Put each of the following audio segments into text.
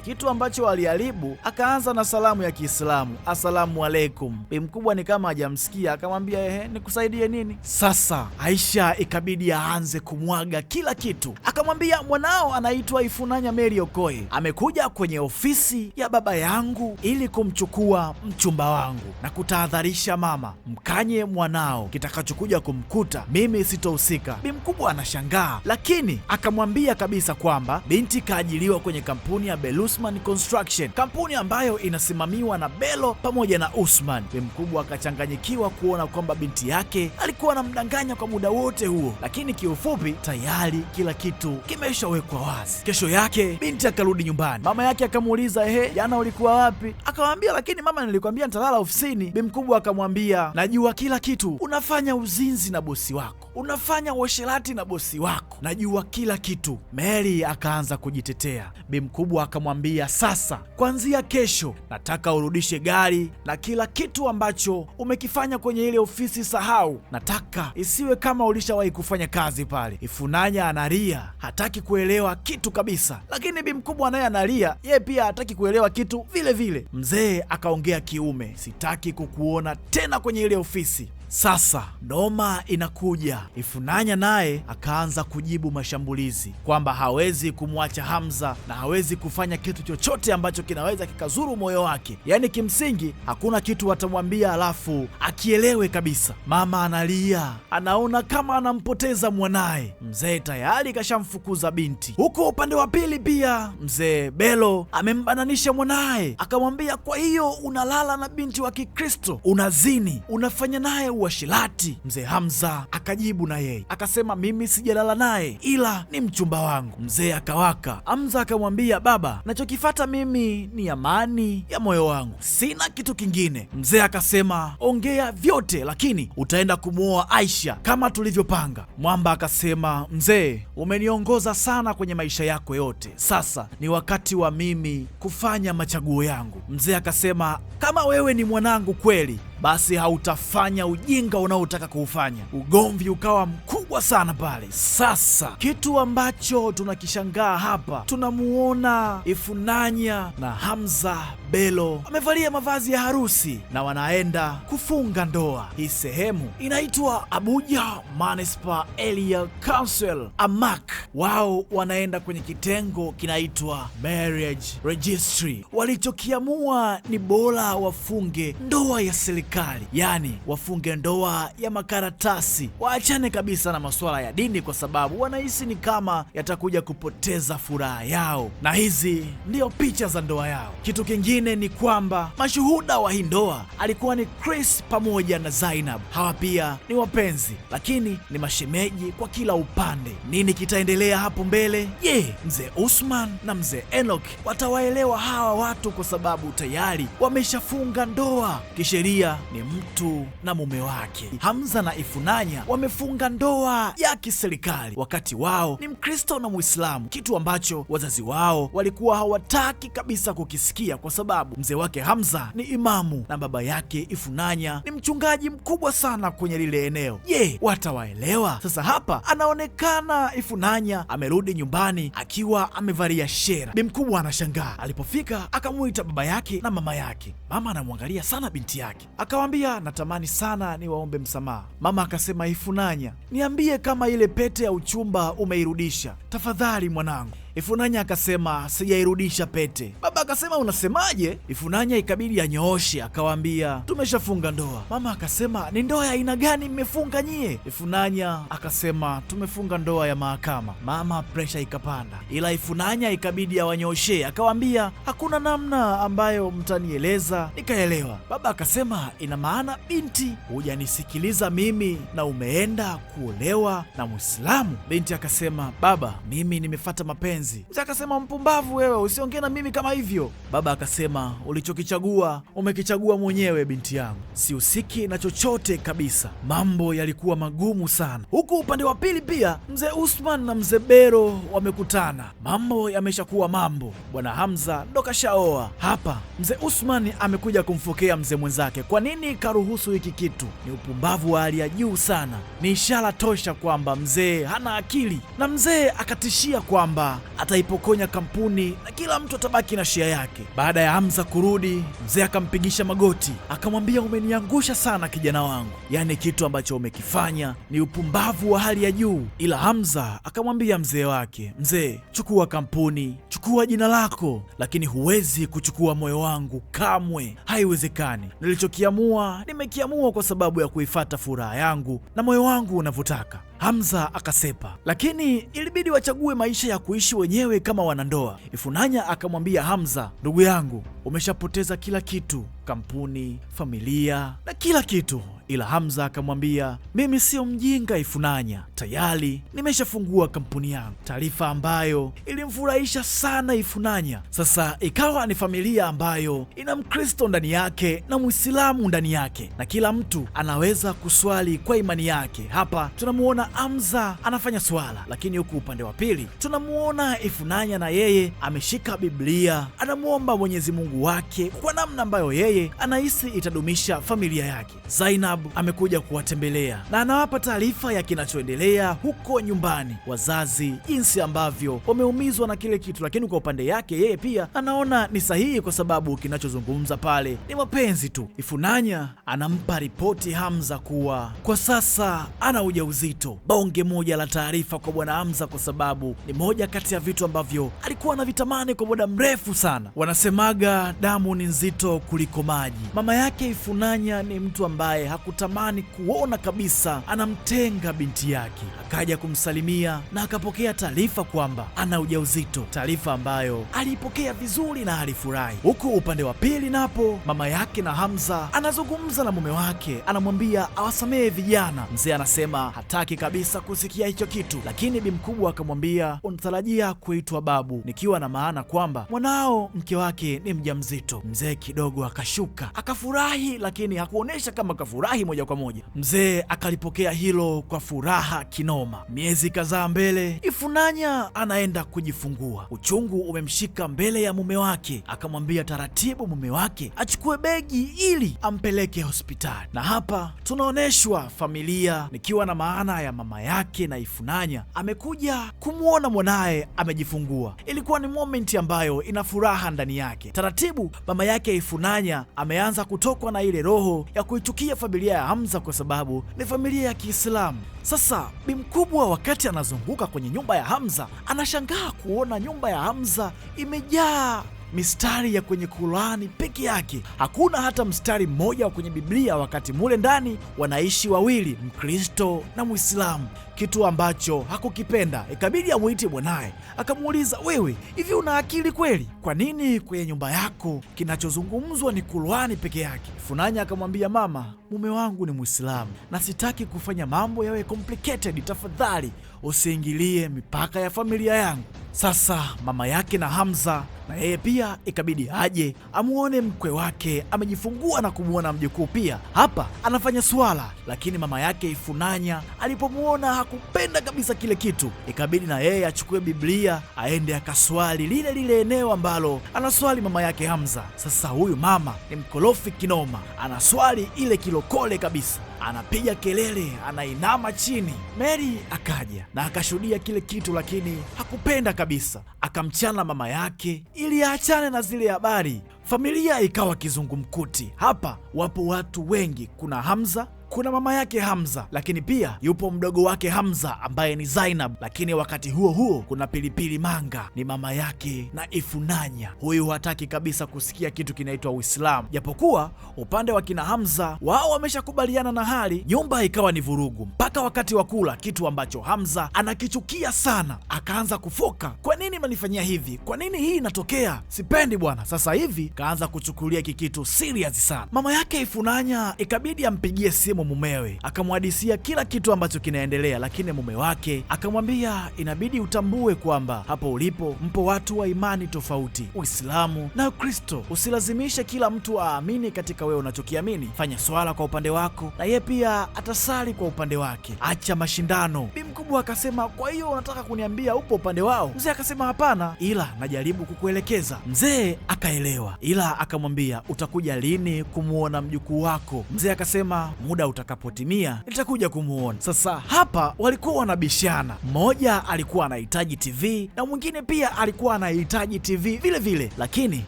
kitu ambacho aliharibu. Akaanza na salamu ya Kiislamu, asalamu alaikum. Bi mkubwa ni kama hajamsikia, akamwambia nikusaidie nini? Sasa Aisha ikabidi aanze kumwaga kila kitu. Akamwambia mwanao anaitwa Ifunanya Mary Okoye, amekuja kwenye ofisi ya baba yangu ili kumchukua mchumba wangu na kutahadharisha mama, mkanye mwanao, kitakachokuja kumkuta mimi sitohusika. Bi mkubwa anashangaa, lakini akamwambia kabisa kwamba binti kaajiliwa kwenye kampuni ya Belusman Construction, kampuni ambayo inasimamiwa na Belo pamoja na Usman. Bi mkubwa akachanganyikiwa kuona kwamba binti yake alikuwa anamdanganya kwa muda wote huo, lakini kiufupi tayari kila kitu kimeshawekwa wazi. Kesho yake binti akarudi nyumbani. Mama yake akamuuliza, jana ulikuwa wapi? Akamwambia, lakini mama, nilikwambia nitalala ofisini. Bi mkubwa akamwambia, najua kila kitu, unafanya uzinzi na bosi wako, unafanya uasherati na bosi wako, najua kila kitu. Mary akaanza kujitetea. Bi mkubwa akamwambia, sasa kuanzia kesho nataka urudishe gari na kila kitu ambacho umekifanya kwenye ile ofisi sahau, nataka isiwe kama ulishawahi kufanya kazi pale. Ifunanya analia, hataki kuelewa kitu kabisa, lakini bi mkubwa naye analia, yeye pia hataki kuelewa kitu vile vile. Mzee akaongea kiume, sitaki kukuona tena kwenye ile ofisi. Sasa noma inakuja. Ifunanya naye akaanza kujibu mashambulizi kwamba hawezi kumwacha Hamza na hawezi kufanya kitu chochote ambacho kinaweza kikazuru moyo wake. Yaani kimsingi hakuna kitu atamwambia alafu akielewe kabisa. Mama analia, anaona kama anampoteza mwanaye. Mzee tayari kashamfukuza binti. Huko upande wa pili pia mzee Belo amembananisha mwanaye, akamwambia, kwa hiyo unalala na binti wa Kikristo, unazini, unafanya naye uasherati. Mzee Hamza akajibu na yeye akasema, mimi sijalala naye ila ni mchumba wangu. Mzee akawaka. Hamza akamwambia, baba, nachokifata mimi ni amani ya moyo wangu, sina kitu kingine. Mzee akasema, ongea vyote, lakini utaenda kumwoa Aisha kama tulivyopanga. Mwamba akasema, mzee, umeniongoza sana kwenye maisha yako yote, sasa ni wakati wa mimi kufanya machaguo yangu. Mzee akasema, kama wewe ni mwanangu kweli, basi hautafanya ujinga unaotaka kuufanya. Ugomvi ukawa mkubwa sana pale. Sasa kitu ambacho tunakishangaa hapa, tunamuona Ifunanya na Hamza Belo amevalia mavazi ya harusi na wanaenda kufunga ndoa. Hii sehemu inaitwa Abuja Municipal Area Council, AMAC. Wao wanaenda kwenye kitengo kinaitwa Marriage Registry. Walichokiamua ni bora wafunge ndoa ya serikali, yani wafunge ndoa ya makaratasi, waachane kabisa na masuala ya dini, kwa sababu wanahisi ni kama yatakuja kupoteza furaha yao. Na hizi ndio picha za ndoa yao. Kitu kingine ni kwamba mashuhuda wa hii ndoa alikuwa ni Chris pamoja na Zainab. Hawa pia ni wapenzi, lakini ni mashemeji kwa kila upande. Nini kitaendelea hapo mbele? Je, mzee Usman na mzee Enoch watawaelewa hawa watu, kwa sababu tayari wameshafunga ndoa kisheria, ni mtu na mume wake. Hamza na Ifunanya wamefunga ndoa ya kiserikali, wakati wao ni Mkristo na Muislamu, kitu ambacho wazazi wao walikuwa hawataki kabisa kukisikia, kwa sababu mzee wake Hamza ni imamu na baba yake Ifunanya ni mchungaji mkubwa sana kwenye lile eneo. Je, watawaelewa? Sasa hapa anaonekana Ifunanya amerudi nyumbani akiwa amevalia shera. Bi mkubwa anashangaa. Alipofika akamuita baba yake na mama yake. Mama anamwangalia sana binti yake, akawambia, natamani sana niwaombe msamaha. Mama akasema, Ifunanya, niambie kama ile pete ya uchumba umeirudisha tafadhali mwanangu. Ifunanya akasema, sijairudisha pete. Baba akasema, unasemaje? Ifunanya ikabidi anyooshe, akawaambia, tumeshafunga ndoa. Mama akasema, ni ndoa ya aina gani mmefunga nyie? Ifunanya akasema, tumefunga ndoa ya mahakama. Mama presha ikapanda, ila Ifunanya ikabidi awanyoshe, akawaambia, hakuna namna ambayo mtanieleza nikaelewa. Baba akasema, ina maana binti hujanisikiliza mimi na umeenda kuolewa na Muislamu? Binti akasema, baba, mimi nimefuata mapenzi. Mzee akasema, mpumbavu wewe, usiongee na mimi kama hivyo. hivyo? Baba akasema, ulichokichagua umekichagua mwenyewe binti yangu, sihusiki na chochote kabisa. Mambo yalikuwa magumu sana. Huku upande wa pili pia mzee Usman na mzee Bero wamekutana. Mambo yameshakuwa mambo. Bwana Hamza ndo kashaoa. Hapa mzee Usman amekuja kumfokea mzee mwenzake. Kwa nini karuhusu hiki kitu? Ni upumbavu wa hali ya juu sana. Ni ishara tosha kwamba mzee hana akili, na mzee akatishia kwamba ataipokonya kampuni na kila mtu atabaki na share yake. Baada ya Hamza kurudi, mzee akampigisha magoti akamwambia, umeniangusha sana kijana wangu, yaani kitu ambacho umekifanya ni upumbavu wa hali ya juu. Ila Hamza akamwambia mzee wake, mzee, chukua kampuni, chukua jina lako, lakini huwezi kuchukua moyo wangu kamwe, haiwezekani. Nilichokiamua nimekiamua kwa sababu ya kuifata furaha yangu na moyo wangu unavyotaka. Hamza akasepa, lakini ilibidi wachague maisha ya kuishi wenyewe kama wanandoa. Ifunanya akamwambia Hamza, ndugu yangu, umeshapoteza kila kitu, kampuni, familia na kila kitu. Ila Hamza akamwambia, mimi sio mjinga Ifunanya, tayari nimeshafungua kampuni yangu. Taarifa ambayo ilimfurahisha sana Ifunanya. Sasa ikawa ni familia ambayo ina Mkristo ndani yake na Muislamu ndani yake, na kila mtu anaweza kuswali kwa imani yake. Hapa tunamuona Hamza anafanya swala, lakini huku upande wa pili tunamuona Ifunanya na yeye ameshika Biblia, anamuomba Mwenyezi Mungu wake kwa namna ambayo yeye anahisi itadumisha familia yake. Zainab amekuja kuwatembelea na anawapa taarifa ya kinachoendelea huko nyumbani, wazazi jinsi ambavyo wameumizwa na kile kitu, lakini kwa upande yake yeye pia anaona ni sahihi kwa sababu kinachozungumza pale ni mapenzi tu. Ifunanya anampa ripoti Hamza kuwa kwa sasa ana ujauzito. Bonge moja la taarifa kwa bwana Hamza, kwa sababu ni moja kati ya vitu ambavyo alikuwa anavitamani kwa muda mrefu sana. Wanasemaga damu ni nzito kuliko maji. Mama yake Ifunanya ni mtu ambaye hakutamani kuona kabisa anamtenga binti yake. Akaja kumsalimia na akapokea taarifa kwamba ana ujauzito, taarifa ambayo aliipokea vizuri na alifurahi. Huku upande wa pili napo mama yake na Hamza anazungumza na mume wake, anamwambia awasamehe vijana. Mzee anasema hataki kabisa kusikia hicho kitu, lakini bi mkubwa akamwambia, unatarajia kuitwa babu, nikiwa na maana kwamba mwanao mke wake ni mjamzito. Mzee kidogo akashuka akafurahi, lakini hakuonesha kama kafurahi moja kwa moja. Mzee akalipokea hilo kwa furaha kinoma. Miezi kadhaa mbele, Ifunanya anaenda kujifungua. Uchungu umemshika mbele ya mume wake, akamwambia taratibu mume wake achukue begi ili ampeleke hospitali. Na hapa tunaoneshwa familia, nikiwa na maana ya mama yake na Ifunanya amekuja kumwona mwanaye amejifungua. Ilikuwa ni momenti ambayo ina furaha ndani yake. Taratibu mama yake Ifunanya ameanza kutokwa na ile roho ya kuichukia familia ya Hamza kwa sababu ni familia ya Kiislamu. Sasa bi mkubwa wakati anazunguka kwenye nyumba ya Hamza anashangaa kuona nyumba ya Hamza imejaa mistari ya kwenye Qur'ani peke yake. Hakuna hata mstari mmoja wa kwenye Biblia, wakati mule ndani wanaishi wawili, Mkristo na Muislamu, kitu ambacho hakukipenda. Ikabidi amuite mwanaye, akamuuliza, wewe hivi una akili kweli? Kwa nini kwenye nyumba yako kinachozungumzwa ni Qur'ani peke yake? Ifunanya akamwambia, mama, mume wangu ni Muislamu na sitaki kufanya mambo yawe complicated, tafadhali usiingilie mipaka ya familia yangu. Sasa mama yake na Hamza na yeye pia ikabidi aje amuone mkwe wake amejifungua na kumuona mjukuu pia hapa anafanya swala, lakini mama yake Ifunanya alipomuona hakupenda kabisa kile kitu. Ikabidi na yeye achukue Biblia aende akaswali lile lile eneo ambalo anaswali mama yake Hamza. Sasa huyu mama ni mkorofi kinoma, anaswali ile kilokole kabisa, anapiga kelele, anainama chini. Mary akaja na akashuhudia kile kitu, lakini hakupenda kabisa, akamchana mama yake ili aachane na zile habari. Familia ikawa kizungumkuti. Hapa wapo watu wengi, kuna Hamza, kuna mama yake Hamza, lakini pia yupo mdogo wake Hamza ambaye ni Zainab, lakini wakati huo huo kuna Pilipili Manga, ni mama yake na Ifunanya. Huyu hataki kabisa kusikia kitu kinaitwa Uislamu, japokuwa upande wa kina Hamza wao wameshakubaliana na hali. Nyumba ikawa ni vurugu mpaka wakati wa kula, kitu ambacho Hamza anakichukia sana. Akaanza kufoka, kwa nini mnanifanyia hivi? Kwa nini hii inatokea? Sipendi bwana. Sasa hivi kaanza kuchukulia kikitu serious sana. Mama yake Ifunanya ikabidi ampigie simu akiwemo mumewe. Akamhadisia kila kitu ambacho kinaendelea, lakini mume wake akamwambia inabidi utambue kwamba hapo ulipo mpo watu wa imani tofauti, Uislamu na Ukristo. Usilazimishe kila mtu aamini katika wewe unachokiamini. Fanya swala kwa upande wako na yeye pia atasali kwa upande wake. Acha mashindano. Bi mkubwa akasema, kwa hiyo unataka kuniambia upo upande wao? Mzee akasema hapana, ila najaribu kukuelekeza. Mzee akaelewa, ila akamwambia utakuja lini kumuona mjukuu wako? Mzee akasema muda utakapotimia nitakuja kumuona. Sasa hapa walikuwa wanabishana, mmoja alikuwa anahitaji TV na mwingine pia alikuwa anahitaji TV vile vile, lakini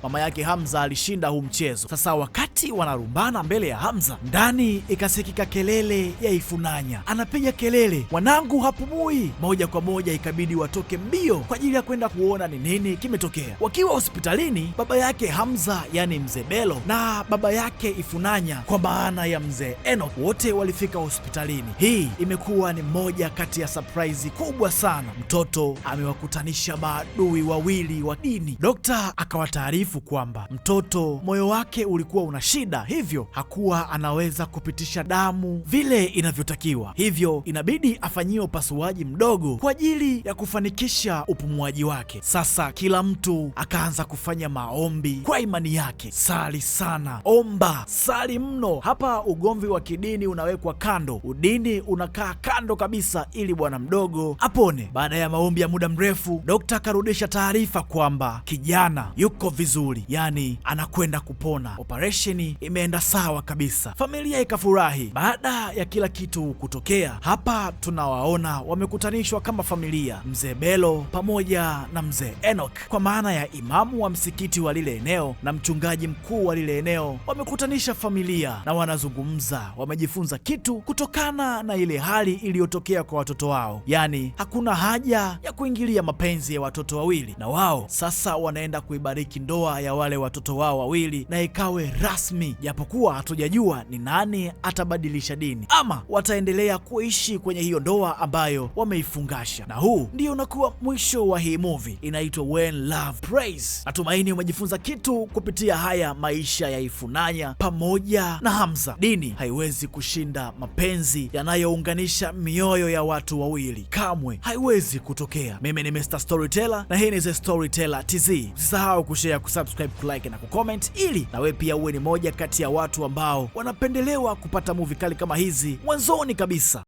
mama yake Hamza alishinda huu mchezo. Sasa wakati wanarumbana mbele ya Hamza, ndani ikasikika kelele ya Ifunanya, anapiga kelele, mwanangu hapumui. Moja kwa moja ikabidi watoke mbio kwa ajili ya kwenda kuona ni nini kimetokea. Wakiwa hospitalini, baba yake Hamza yani mzee Bello na baba yake Ifunanya kwa maana ya mzee Enoch wote walifika hospitalini. Hii imekuwa ni moja kati ya surprise kubwa sana. Mtoto amewakutanisha maadui wawili wa dini. Dokta akawataarifu kwamba mtoto moyo wake ulikuwa una shida, hivyo hakuwa anaweza kupitisha damu vile inavyotakiwa, hivyo inabidi afanyiwe upasuaji mdogo kwa ajili ya kufanikisha upumuaji wake. Sasa kila mtu akaanza kufanya maombi kwa imani yake. Sali sana, omba, sali mno. Hapa ugomvi wa kidini unawekwa kando, udini unakaa kando kabisa ili bwana mdogo apone. Baada ya maombi ya muda mrefu, dokta akarudisha taarifa kwamba kijana yuko vizuri, yani anakwenda kupona. Operesheni imeenda sawa kabisa. Familia ikafurahi. Baada ya kila kitu kutokea, hapa tunawaona wamekutanishwa kama familia, mzee Bello pamoja na mzee Enoch, kwa maana ya imamu wa msikiti wa lile eneo na mchungaji mkuu wa lile eneo. Wamekutanisha familia na wanazungumza, wamejifunza kitu kutokana na ile hali iliyotokea kwa watoto wao, yani hakuna haja ya kuingilia mapenzi ya watoto wawili, na wao sasa wanaenda kuibariki ndoa ya wale watoto wao wawili na ikawe rasmi, japokuwa hatujajua ni nani atabadilisha dini ama wataendelea kuishi kwenye hiyo ndoa ambayo wameifungasha. Na huu ndio unakuwa mwisho wa hii movie, inaitwa When Love Prays. Natumaini umejifunza kitu kupitia haya maisha ya Ifunanya pamoja na Hamza. Dini haiwezi kushinda mapenzi yanayounganisha mioyo ya watu wawili, kamwe haiwezi kutokea. Mimi ni Mr. Storyteller na hii ni The Storyteller TZ. Usisahau kushare, kusubscribe, kulike na kucomment ili na wewe pia uwe ni moja kati ya watu ambao wanapendelewa kupata movie kali kama hizi mwanzoni kabisa.